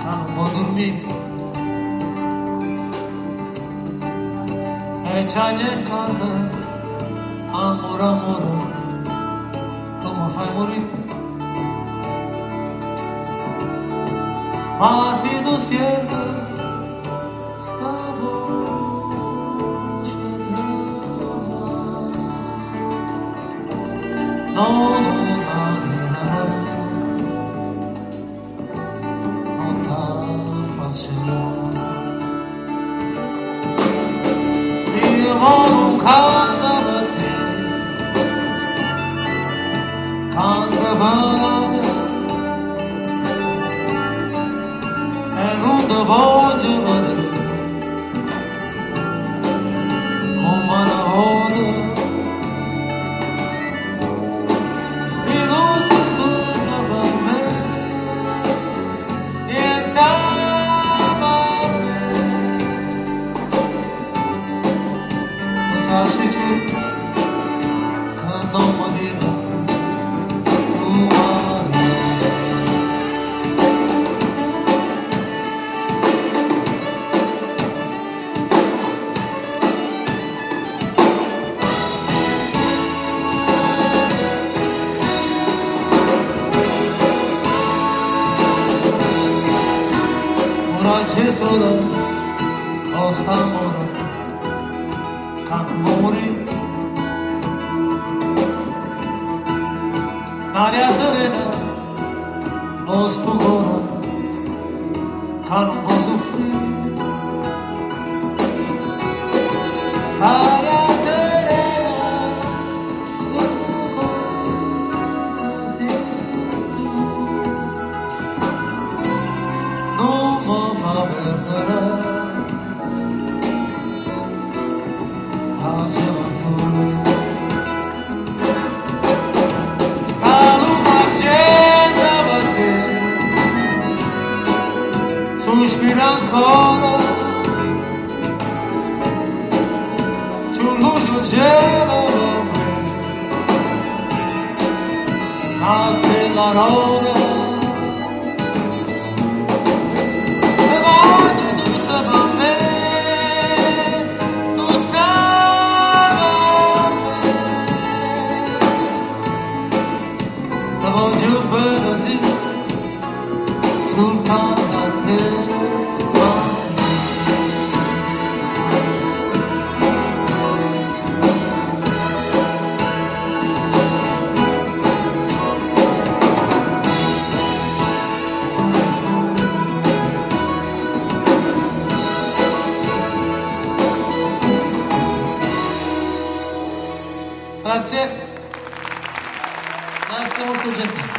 non può dormire e c'è niente amore, amore, tu mi fai morire. Ma se tu siete sta voce non io non canto per te, canto per te e non ti voglio vedere come una volta e non si torna per me niente. Saci che non morire tu mari. Ora c'è solo o sta amore can't morire. L'aria serena, lo stupore, che non può soffrire. L'aria serena, stupore, sei tu. Non mi fa perdere sta gioventù. Sospira ancora, c'è un luce cielo, una stella rosa, e voglio tutta per me, tutta per me, te voglio bene sì, soltanto a te. Grazie, grazie molto gentile.